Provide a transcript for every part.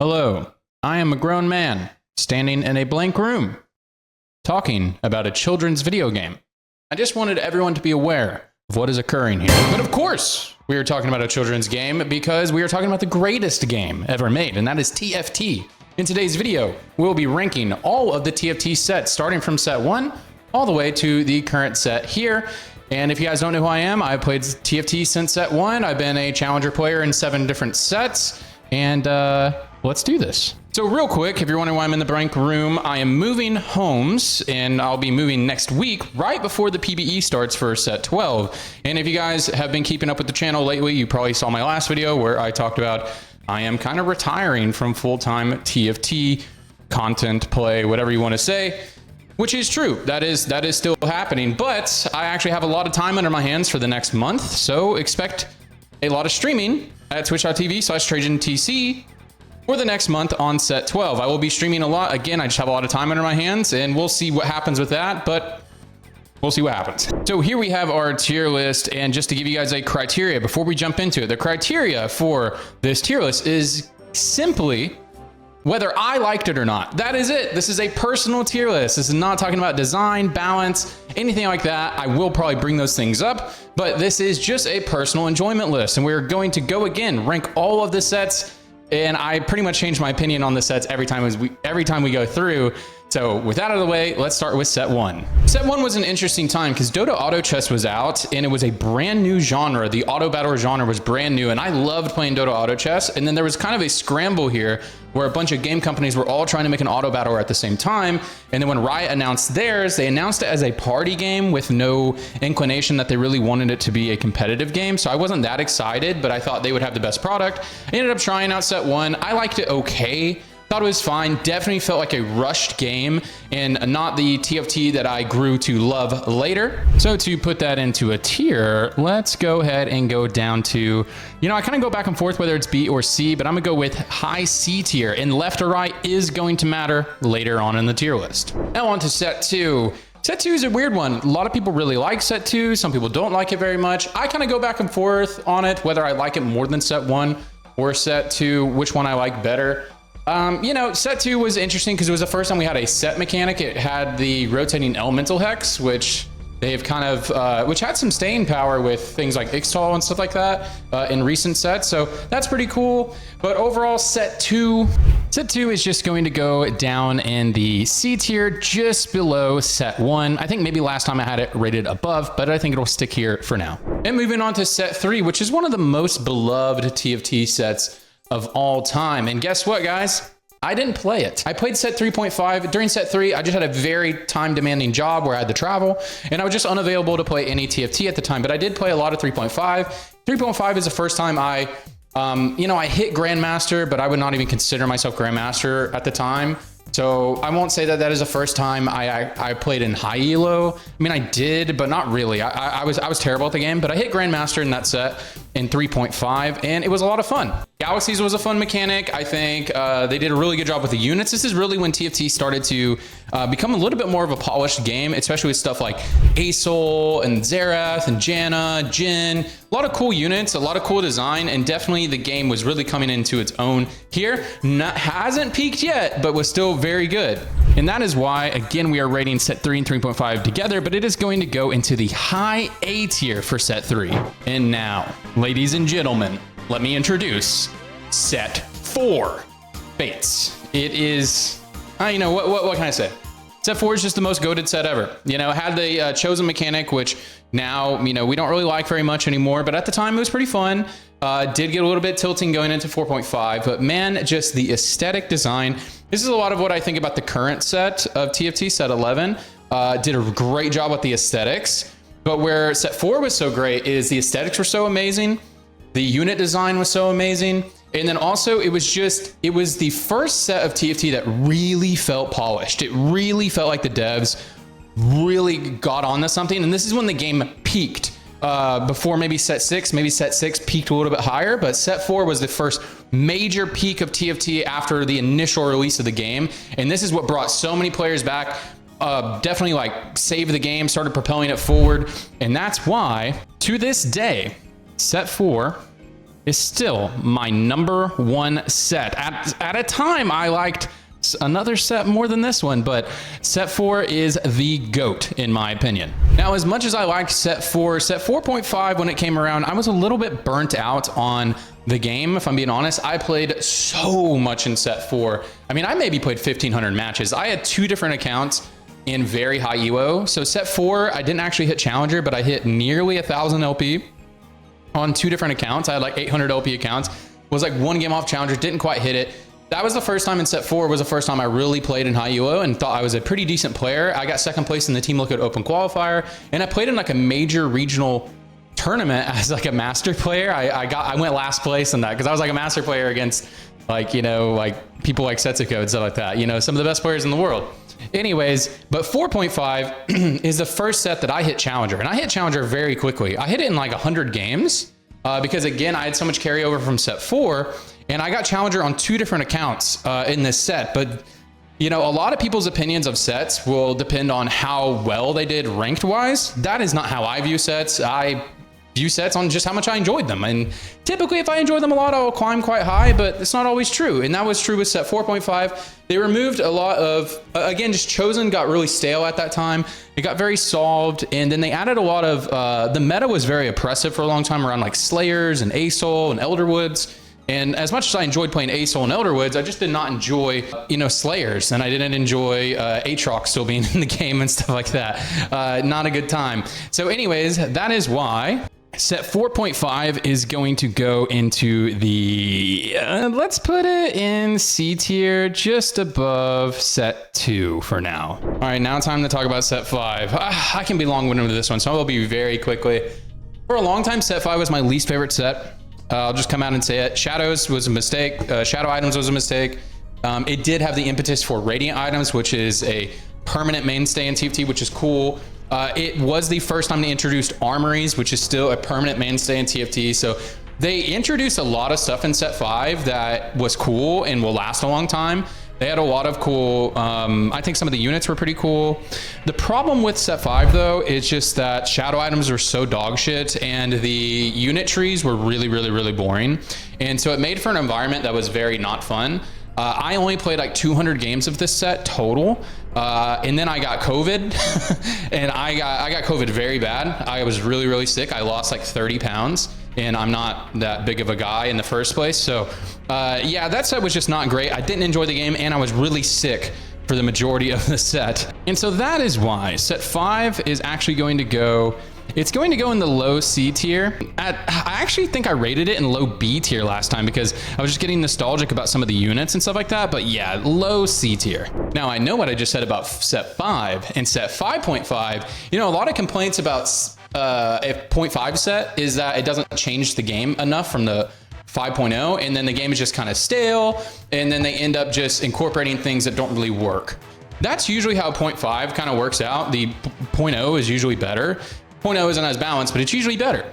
Hello, I am a grown man standing in a blank room talking about a children's video game. I just wanted everyone to be aware of what is occurring here. But of course, we are talking about a children's game because we are talking about the greatest game ever made, and that is TFT. In today's video, we'll be ranking all of the TFT sets, starting from set 1 all the way to the current set here. And if you guys don't know who I am, I've played TFT since set 1. I've been a challenger player in 7 different sets, and let's do this. So real quick, if you're wondering why I'm in the blank room, I am moving homes, and I'll be moving next week, right before the PBE starts for set 12. And if you guys have been keeping up with the channel lately, you probably saw my last video where I talked about I am kind of retiring from full-time TFT content play, whatever you want to say, which is true. That is still happening, but I actually have a lot of time under my hands for the next month, so expect a lot of streaming at twitch.tv/TrajanTC for the next month on set 12. I will be streaming a lot. Again, I just have a lot of time under my hands, and we'll see what happens with that, but we'll see what happens. So here we have our tier list, and just to give you guys a criteria before we jump into it, the criteria for this tier list is simply whether I liked it or not. That is it. This is a personal tier list. This is not talking about design, balance, anything like that. I will probably bring those things up, but this is just a personal enjoyment list, and we're going to go again, rank all of the sets, and I pretty much change my opinion on the sets every time we go through. So with that out of the way, let's start with set 1. Set 1 was an interesting time because Dota Auto Chess was out, and it was a brand new genre. The auto battle genre was brand new, and I loved playing Dota Auto Chess. And then there was kind of a scramble here where a bunch of game companies were all trying to make an auto battler at the same time. And then when Riot announced theirs, they announced it as a party game with no inclination that they really wanted it to be a competitive game. So I wasn't that excited, but I thought they would have the best product. I ended up trying out set 1. I liked it okay. Thought it was fine. Definitely felt like a rushed game and not the TFT that I grew to love later. So to put that into a tier, let's go ahead and go down to, I kind of go back and forth whether it's B or C, but I'm gonna go with high C tier, and left or right is going to matter later on in the tier list. Now on to set 2. Set 2 is a weird one. A lot of people really like set 2. Some people don't like it very much. I kind of go back and forth on it, whether I like it more than set 1 or set 2, which one I like better. Set 2 was interesting because it was the first time we had a set mechanic. It had the rotating elemental hex, which they've kind of, which had some staying power with things like Ixtal and stuff like that in recent sets. So that's pretty cool. But overall, set 2 is just going to go down in the C tier, just below set 1. I think maybe last time I had it rated above, but I think it'll stick here for now. And moving on to set 3, which is one of the most beloved TFT sets of all time. And guess what, guys? I didn't play it. I played set 3.5. During set 3, I just had a very time-demanding job where I had to travel, and I was just unavailable to play any TFT at the time, but I did play a lot of 3.5. 3.5 is the first time I hit Grandmaster, but I would not even consider myself Grandmaster at the time. So I won't say that that is the first time I played in high elo. I mean, I did, but not really. I was terrible at the game, but I hit Grandmaster in that set in 3.5, and it was a lot of fun. Galaxies was a fun mechanic. I think they did a really good job with the units. This is really when TFT started to become a little bit more of a polished game, especially with stuff like Asol and Xerath and Janna, Jhin. A lot of cool units, a lot of cool design, and definitely the game was really coming into its own here. Hasn't peaked yet, but was still very good. And that is why, again, we are rating set 3 and 3.5 together, but it is going to go into the high A tier for set 3. And now, ladies and gentlemen, let me introduce set 4, Fates. It is, what can I say? Set 4 is just the most goated set ever. It had the chosen mechanic, which now, we don't really like very much anymore, but at the time it was pretty fun. Did get a little bit tilting going into 4.5, but man, just the aesthetic design. This is a lot of what I think about the current set of TFT Set 11. Did a great job with the aesthetics, but where set 4 was so great is the aesthetics were so amazing. The unit design was so amazing. And then also it was the first set of TFT that really felt polished. It really felt like the devs really got onto something. And this is when the game peaked. Before maybe set 6 peaked a little bit higher, but set 4 was the first major peak of TFT after the initial release of the game. And this is what brought so many players back, definitely like saved the game, started propelling it forward. And that's why to this day, set 4 is still my #1 set. At a time, I liked another set more than this one, but set 4 is the GOAT in my opinion. Now, as much as I liked set 4, set 4.5 when it came around, I was a little bit burnt out on the game, if I'm being honest. I played so much in set 4. I mean, I maybe played 1,500 matches. I had 2 different accounts in very high EWO. So set 4, I didn't actually hit Challenger, but I hit nearly 1,000 LP on 2 different accounts. I had like 800 LP accounts. Was like 1 game off Challenger, didn't quite hit it. That was the first time in set 4, was the first time I really played in high EWO and thought I was a pretty decent player. I got 2nd place in the Team Liquid Open Qualifier, and I played in like a major regional tournament as like a master player. I went last place in that because I was like a master player against like, you know, like people like Setsuko and stuff like that, you know, some of the best players in the world. Anyways, but 4.5 is the first set that I hit Challenger, and I hit Challenger very quickly. I hit it in like 100 games because again, I had so much carryover from set 4, and I got Challenger on 2 different accounts in this set. But you know, a lot of people's opinions of sets will depend on how well they did ranked wise. That is not how I view sets. I view sets on just how much I enjoyed them. And typically if I enjoy them a lot, I'll climb quite high, but it's not always true. And that was true with set 4.5. They removed a lot of, again, just Chosen got really stale at that time. It got very solved. And then they added a lot of, the meta was very oppressive for a long time around like Slayers and ASOL and Elderwoods. And as much as I enjoyed playing ASOL and Elderwoods, I just did not enjoy, you know, Slayers. And I didn't enjoy Aatrox still being in the game and stuff like that. Not a good time. So anyways, that is why set 4.5 is going to go into the, let's put it in C tier, just above set 2 for now. All right, now time to talk about set 5. I can be long-winded with this one, so I'll be very quickly. For a long time, set 5 was my least favorite set. I'll just come out and say it. Shadows was a mistake. Shadow items was a mistake. It did have the impetus for Radiant items, which is a permanent mainstay in TFT, which is cool. It was the first time they introduced armories, which is still a permanent mainstay in TFT. So they introduced a lot of stuff in set 5 that was cool and will last a long time. They had a lot of cool, I think some of the units were pretty cool. The problem with set 5 though, is just that shadow items were so dog shit and the unit trees were really, really, really boring. And so it made for an environment that was very not fun. I only played like 200 games of this set total. And then I got COVID and I got COVID very bad. I was really, really sick. I lost like 30 pounds and I'm not that big of a guy in the first place. So yeah, that set was just not great. I didn't enjoy the game and I was really sick for the majority of the set. And so that is why set 5 is actually going to go, it's going to go in the low C tier. I actually think I rated it in low B tier last time because I was just getting nostalgic about some of the units and stuff like that. But yeah, low C tier. Now I know what I just said about set 5 and set 5.5. You know, a lot of complaints about a 0.5 set is that it doesn't change the game enough from the 5.0, and then the game is just kind of stale, and then they end up just incorporating things that don't really work. That's usually how 0.5 kind of works out. The 0.0 is usually better. 0.0 isn't as balanced, but it's usually better.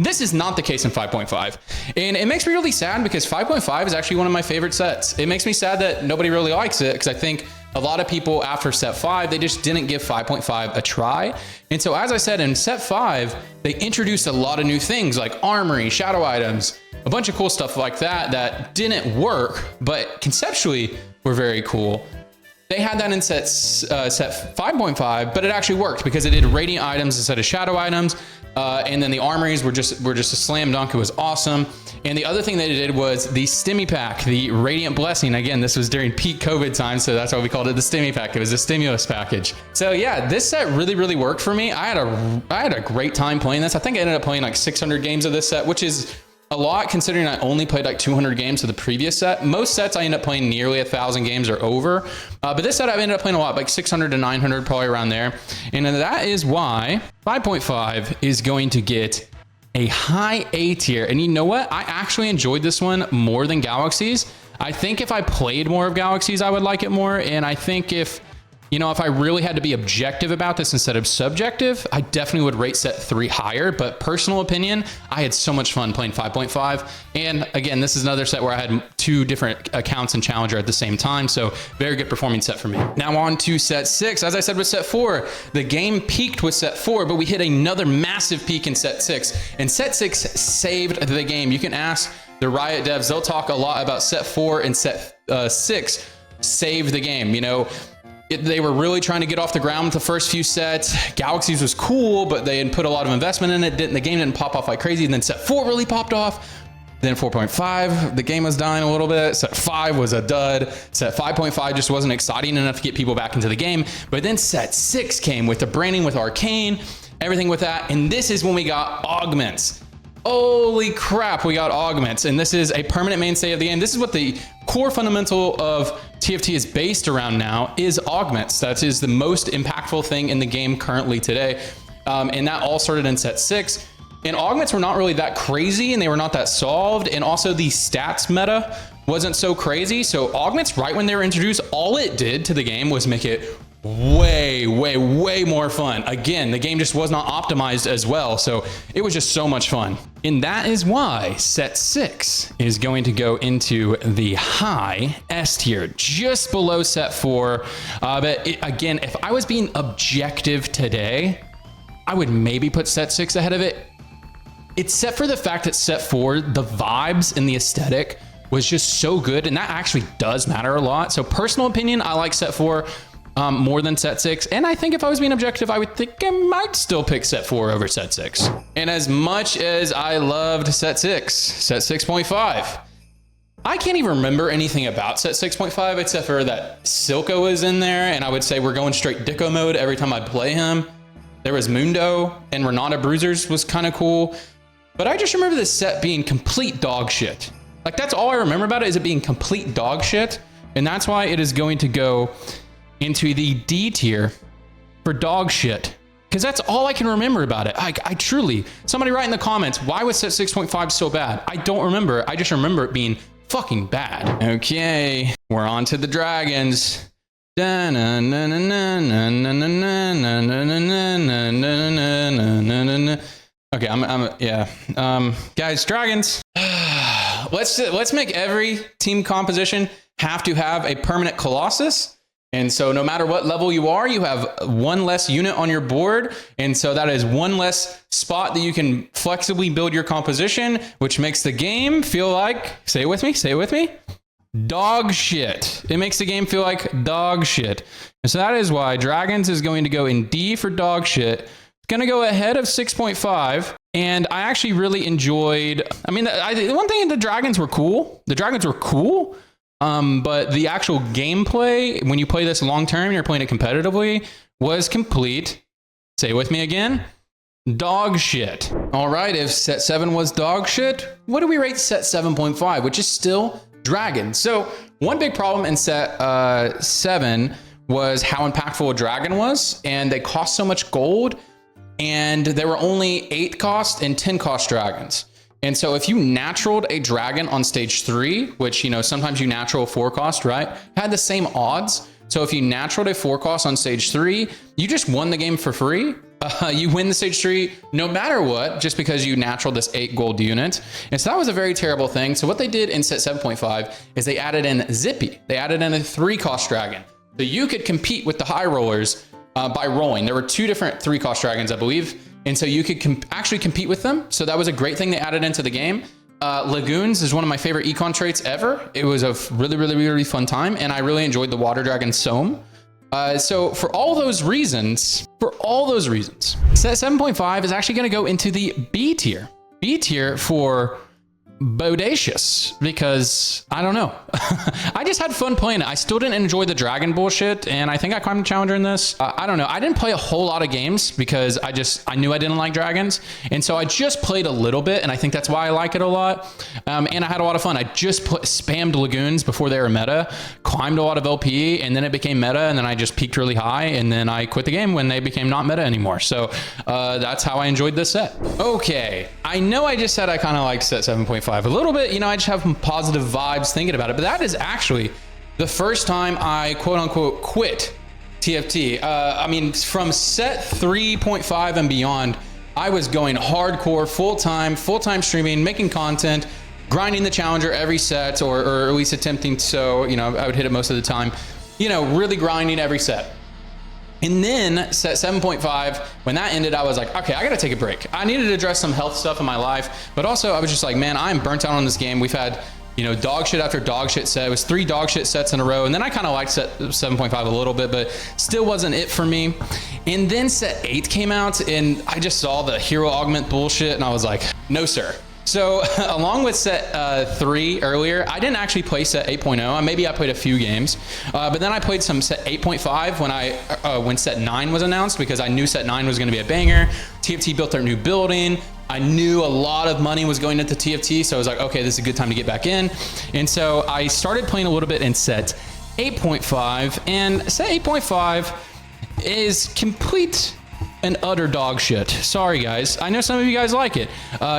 This is not the case in 5.5. And it makes me really sad because 5.5 is actually one of my favorite sets. It makes me sad that nobody really likes it because I think a lot of people after set 5, they just didn't give 5.5 a try. And so as I said, in set 5, they introduced a lot of new things like armory, shadow items, a bunch of cool stuff like that that didn't work, but conceptually were very cool. They had that in set 5.5, but it actually worked because it did radiant items instead of shadow items. And then the armories were just a slam dunk. It was awesome. And the other thing they did was the Stimmy Pack, the Radiant Blessing. Again, this was during peak COVID time, so that's why we called it the Stimmy Pack. It was a stimulus package. So yeah, this set really, really worked for me. I had a great time playing this. I think I ended up playing like 600 games of this set, which is a lot considering I only played like 200 games of the previous set. Most sets I end up playing nearly 1,000 games or over. But this set I've ended up playing a lot, like 600 to 900, probably around there. And that is why 5.5 is going to get a high A tier. And you know what? I actually enjoyed this one more than Galaxies. I think if I played more of Galaxies, I would like it more. And I think if You know, if I really had to be objective about this instead of subjective, I definitely would rate set 3 higher, but personal opinion, I had so much fun playing 5.5. And again, this is another set where I had 2 different accounts in Challenger at the same time. So very good performing set for me. Now on to set 6. As I said with set 4, the game peaked with set 4, but we hit another massive peak in set 6. And set 6 saved the game. You can ask the Riot devs, they'll talk a lot about set 4 and set 6 saved the game. You know, they were really trying to get off the ground with the first few sets. Galaxies was cool, but they had put a lot of investment in it. The game didn't pop off like crazy. And then set 4 really popped off. Then 4.5, the game was dying a little bit. Set 5 was a dud. Set 5.5 just wasn't exciting enough to get people back into the game. But then set 6 came with the branding with Arcane, everything with that. And this is when we got augments. Holy crap, we got augments. And this is a permanent mainstay of the game. This is what the core fundamental of TFT is based around now, is augments. That is the most impactful thing in the game currently today. And that all started in set 6. And augments were not really that crazy and they were not that solved. And also the stats meta wasn't so crazy. So augments, right when they were introduced, all it did to the game was make it way more fun. Again, the game just was not optimized as well. So it was just so much fun. And that is why set 6 is going to go into the high S tier, just below set 4. Again, if I was being objective today, I would maybe put set 6 ahead of it. Except for the fact that set 4, the vibes and the aesthetic was just so good. And that actually does matter a lot. So personal opinion, I like set 4 more than set 6. And I think if I was being objective, I would think I might still pick set 4 over set 6. And as much as I loved set 6, set 6.5, I can't even remember anything about set 6.5 except for that Silco was in there. And I would say we're going straight Dicko mode every time I play him. There was Mundo and Renata Bruisers was kind of cool. But I just remember this set being complete dog shit. Like that's all I remember about it, is it being complete dog shit. And that's why it is going to go into the D tier for dog shit. Because that's all I can remember about it. I truly, somebody write in the comments, why was set 6.5 so bad? I don't remember. I just remember it being fucking bad. Okay, we're on to the dragons. Okay, guys, dragons. Let's make every team composition have to have a permanent Colossus. And so no matter what level you are, you have 1 less unit on your board. And so that is 1 less spot that you can flexibly build your composition, which makes the game feel like, say it with me, dog shit. It makes the game feel like dog shit. And so that is why dragons is going to go in D for dog shit. It's going to go ahead of 6.5. And I actually really enjoyed, the one thing, the dragons were cool. But the actual gameplay, when you play this long term, you're playing it competitively, was complete. Say it with me again. Dog shit. All right, if set 7 was dog shit, what do we rate set 7.5, which is still dragon? So one big problem in set 7 was how impactful a dragon was, and they cost so much gold, and there were only 8 cost and 10 cost dragons. And so if you naturaled a dragon on stage 3, which, sometimes you natural 4 cost, right? Had the same odds. So if you naturaled a 4 cost on stage 3, you just won the game for free. You win the stage 3 no matter what, just because you naturaled this 8 gold unit. And so that was a very terrible thing. So what they did in set 7.5 is they added in Zippy. They added in a 3 cost dragon. So you could compete with the high rollers by rolling. There were 2 different 3 cost dragons, I believe. And so you could actually compete with them. So that was a great thing they added into the game. Lagoons is one of my favorite econ traits ever. It was a really fun time. And I really enjoyed the water dragon Soam. So for all those reasons, set 7.5 is actually going to go into the B tier. B tier for bodacious, because I don't know. I just had fun playing it. I still didn't enjoy the dragon bullshit, and I think I climbed the challenger in this. I don't know. I didn't play a whole lot of games because I knew I didn't like dragons, and so I just played a little bit, and I think that's why I like it a lot. And I had a lot of fun. I just spammed lagoons before they were meta, climbed a lot of LP, and then it became meta, and then I just peaked really high, and then I quit the game when they became not meta anymore. So that's how I enjoyed this set. Okay, I know I just said I kind of liked set 7.5 a little bit. I just have some positive vibes thinking about it, but that is actually the first time I quote unquote quit TFT. I mean, from set 3.5 and beyond, I was going hardcore, full-time streaming, making content, grinding the challenger every set, or at least attempting. So, you know, I would hit it most of the time, you know, really grinding every set. And then set 7.5, when that ended, I was like, okay, I gotta take a break. I needed to address some health stuff in my life, but also I was just like, man, I'm burnt out on this game. We've had, you know, dog shit after dog shit set. It was 3 dog shit sets in a row. And then I kind of liked set 7.5 a little bit, but still wasn't it for me. And then set 8 came out and I just saw the hero augment bullshit and I was like, no, sir. So along with set 3 earlier, I didn't actually play set 8.0. Maybe I played a few games, but then I played some set 8.5 when set 9 was announced, because I knew set 9 was gonna be a banger. TFT built their new building. I knew a lot of money was going into TFT, so I was like, okay, this is a good time to get back in. And so I started playing a little bit in set 8.5, and set 8.5 is complete and utter dog shit. Sorry guys, I know some of you guys like it.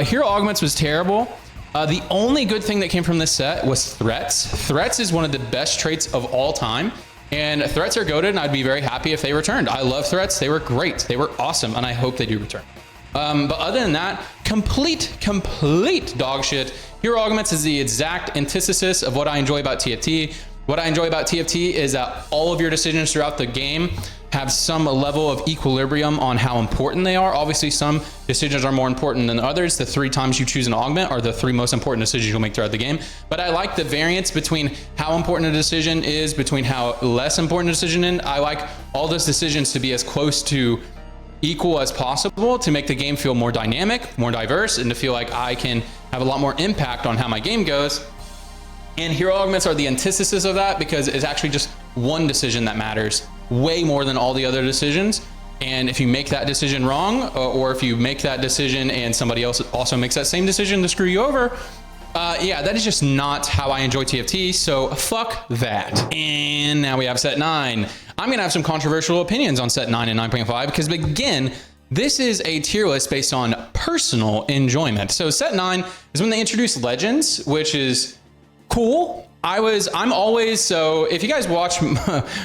Hero Augments was terrible. The only good thing that came from this set was threats. Threats is one of the best traits of all time. And threats are goated, and I'd be very happy if they returned. I love threats, they were great, they were awesome, and I hope they do return. But other than that, complete dog shit. Hero Augments is the exact antithesis of what I enjoy about TFT. What I enjoy about TFT is that all of your decisions throughout the game have some level of equilibrium on how important they are. Obviously, some decisions are more important than others. The 3 times you choose an augment are the 3 most important decisions you'll make throughout the game. But I like the variance between how important a decision is, between how less important a decision is. I like all those decisions to be as close to equal as possible to make the game feel more dynamic, more diverse, and to feel like I can have a lot more impact on how my game goes. And hero augments are the antithesis of that, because it's actually just one decision that matters way more than all the other decisions. And if you make that decision wrong, or if you make that decision and somebody else also makes that same decision to screw you over, yeah, that is just not how I enjoy TFT, so fuck that. And now we have set 9. I'm gonna have some controversial opinions on set 9 and 9.5, because again, this is a tier list based on personal enjoyment. So set 9 is when they introduced Legends, which is cool. I'm always, so if you guys watch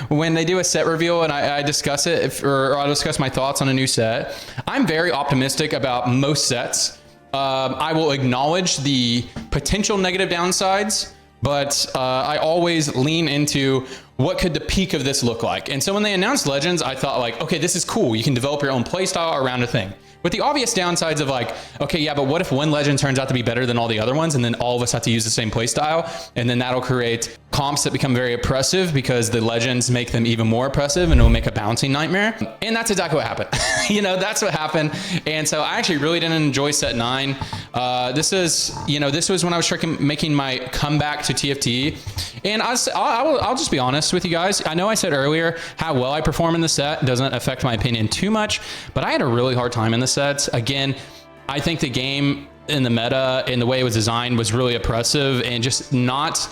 when they do a set reveal and I discuss it, or I'll discuss my thoughts on a new set, I'm very optimistic about most sets. I will acknowledge the potential negative downsides, but I always lean into what could the peak of this look like. And so when they announced Legends, I thought like, okay, this is cool. You can develop your own playstyle around a thing. With the obvious downsides of like, okay, yeah, but what if one Legend turns out to be better than all the other ones, and then all of us have to use the same playstyle, and then that'll create comps that become very oppressive because the Legends make them even more oppressive, and it'll make a bouncing nightmare. And that's exactly what happened. You know, that's what happened. And so I actually really didn't enjoy set 9. This was when I was making my comeback to TFT. And I'll just be honest with you guys. I know I said earlier how well I perform in the set doesn't affect my opinion too much, but I had a really hard time in the sets. Again, I think the game in the meta and the way it was designed was really oppressive and just not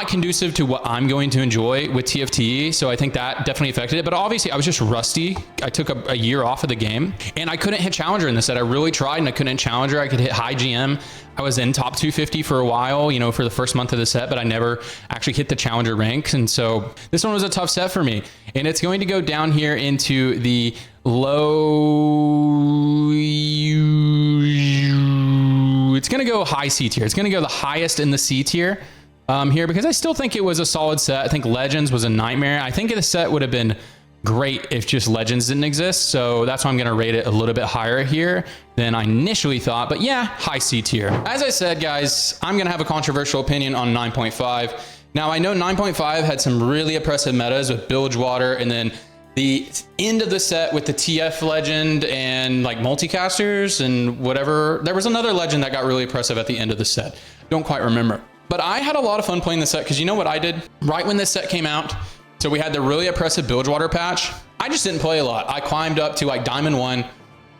conducive to what I'm going to enjoy with TFT. So I think that definitely affected it. But obviously I was just rusty. I took a year off of the game and I couldn't hit Challenger in the set. I really tried and I couldn't hit Challenger. I could hit high GM. I was in top 250 for a while, you know, for the first month of the set, but I never actually hit the Challenger ranks. And so this one was a tough set for me. And it's going to go down here into the low, it's going to go high C tier. It's going to go the highest in the C tier. Here, because I still think it was a solid set. I think Legends was a nightmare. I think the set would have been great if just Legends didn't exist. So that's why I'm going to rate it a little bit higher here than I initially thought. But yeah, high C tier. As I said, guys, I'm going to have a controversial opinion on 9.5. Now, I know 9.5 had some really oppressive metas with Bilgewater, and then the end of the set with the TF legend and like multicasters and whatever. There was another legend that got really oppressive at the end of the set. Don't quite remember. But I had a lot of fun playing this set, because you know what I did? Right when this set came out, so we had the really oppressive Bilgewater patch, I just didn't play a lot. I climbed up to like Diamond 1,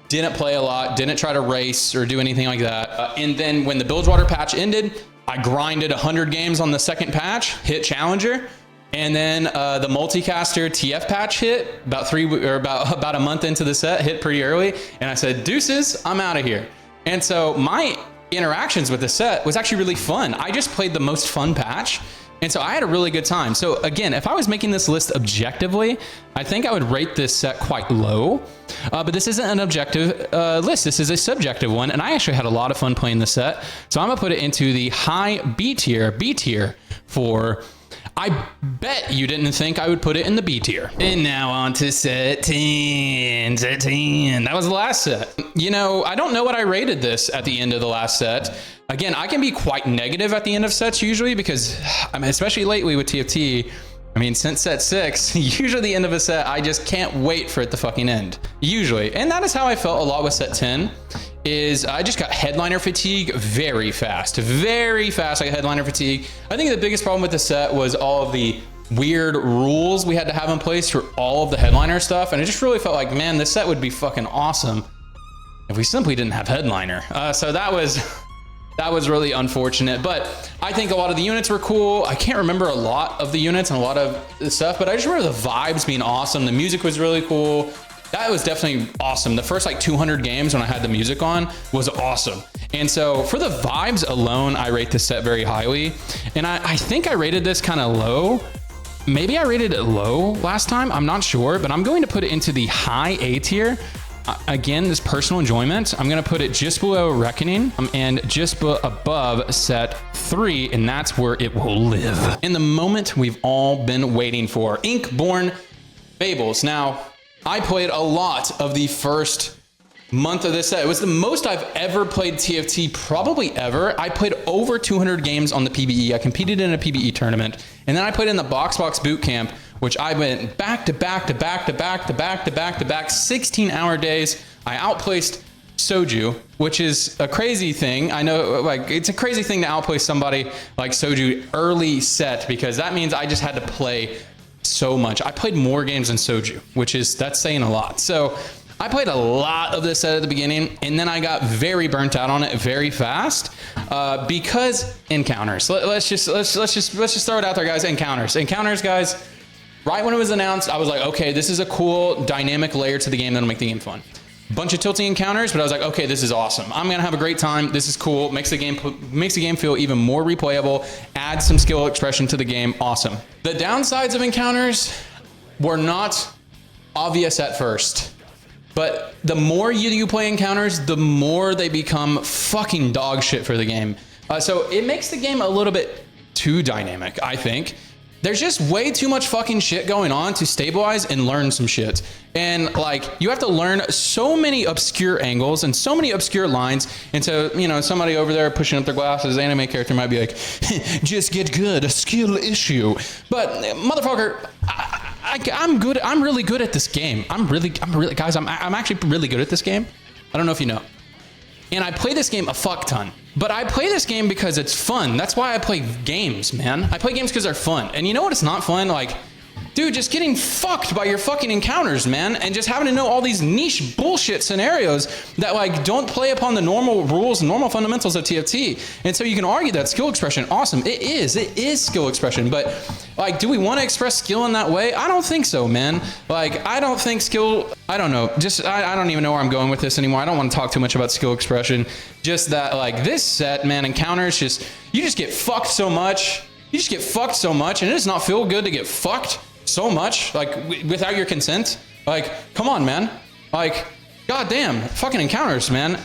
didn't play a lot, didn't try to race or do anything like that. And then when the Bilgewater patch ended, I grinded 100 games on the second patch, hit Challenger, and then the multicaster TF patch hit about a month into the set, hit pretty early, and I said, deuces, I'm out of here. And so my interactions with the set was actually really fun. I just played the most fun patch, And so I had a really good time. So again, if I was making this list objectively, I think I would rate this set quite low. But this isn't an objective list. This is a subjective one. And I actually had a lot of fun playing the set. So I'm gonna put it into the high B tier for, I bet you didn't think I would put it in the B tier. And now on to set 10, set 10. That was the last set. You know, I don't know what I rated this at the end of the last set. Again, I can be quite negative at the end of sets usually because, I mean, especially lately with TFT, I mean, since set 6, usually the end of a set, I just can't wait for it to fucking end, usually. And that is how I felt a lot with set 10, is I just got headliner fatigue very fast. Very fast, I got headliner fatigue. I think the biggest problem with the set was all of the weird rules we had to have in place for all of the headliner stuff. And it just really felt like, man, this set would be fucking awesome if we simply didn't have headliner. So that was really unfortunate, but I think a lot of the units were cool. I can't remember a lot of the units and a lot of the stuff, but I just remember the vibes being awesome. The music was really cool. That was definitely awesome. The first like 200 games when I had the music on was awesome. And so for the vibes alone, I rate this set very highly. And I think I rated this kind of low. Maybe I rated it low last time. I'm not sure, but I'm going to put it into the high A tier. Again, this personal enjoyment, I'm gonna put it just below Reckoning and just above set 3, and that's where it will live. In the moment we've all been waiting for, Ink-Born Fables. Now, I played a lot of the first month of this set. It was the most I've ever played TFT, probably ever. I played over 200 games on the PBE. I competed in a PBE tournament, and then I played in the Box Boot Camp, which I went back to back, 16-hour days. I outplaced Soju, which is a crazy thing. I know, like, it's a crazy thing to outplay somebody like Soju early set, because that means I just had to play so much. I played more games than Soju, that's saying a lot. So I played a lot of this set at the beginning, and then I got very burnt out on it very fast because encounters. Let's just throw it out there, guys. Encounters, guys. Right when it was announced, I was like, okay, this is a cool dynamic layer to the game that'll make the game fun. Bunch of tilting encounters, but I was like, okay, this is awesome. I'm gonna have a great time. This is cool. Makes the game feel even more replayable. Adds some skill expression to the game. Awesome. The downsides of encounters were not obvious at first, but the more you play encounters, the more they become fucking dog shit for the game. So it makes the game a little bit too dynamic, I think. There's just way too much fucking shit going on to stabilize and learn some shit. And like, you have to learn so many obscure angles and so many obscure lines. And so, you know, somebody over there pushing up their glasses, anime character might be like, just get good, a skill issue. But motherfucker, I'm good. I'm really good at this game. I'm really, guys, I'm actually really good at this game. I don't know if you know. And I play this game a fuck ton. But I play this game because it's fun. That's why I play games, man. I play games because they're fun. And you know what? It's not fun. Like, dude, just getting fucked by your fucking encounters, man. And just having to know all these niche bullshit scenarios that like don't play upon the normal rules and normal fundamentals of TFT. And so you can argue that skill expression, awesome. It is skill expression. But like, do we want to express skill in that way? I don't think so, man. Like, I don't think skill, I don't know. Just, I don't even know where I'm going with this anymore. I don't want to talk too much about skill expression. Just that like this set, man, encounters just, you just get fucked so much. You just get fucked so much, and it does not feel good to get fucked so much, like without your consent. Like, come on, man. Like, goddamn, fucking encounters, man.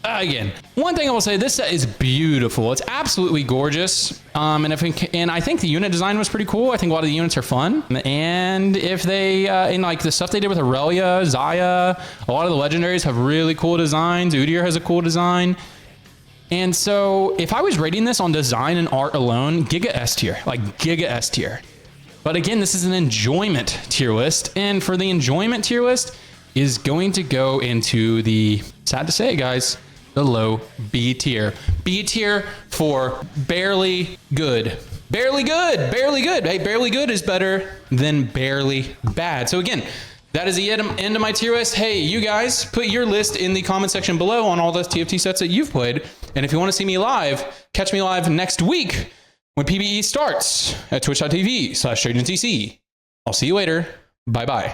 Again, one thing I will say, this set is beautiful. It's absolutely gorgeous. And I think the unit design was pretty cool. I think a lot of the units are fun. And if they, in like the stuff they did with Aurelia, Zaya, a lot of the legendaries have really cool designs. Udyr has a cool design. And so if I was rating this on design and art alone, Giga S tier, like Giga S tier. But again, this is an enjoyment tier list. And for the enjoyment tier list is going to go into the, sad to say it, guys, the low B tier. B tier for barely good. Barely good, barely good. Hey, barely good is better than barely bad. So again, that is the end of my tier list. Hey, you guys, put your list in the comment section below on all the TFT sets that you've played. And if you want to see me live, catch me live next week when PBE starts at twitch.tv/TrajanTC. I'll see you later. Bye-bye.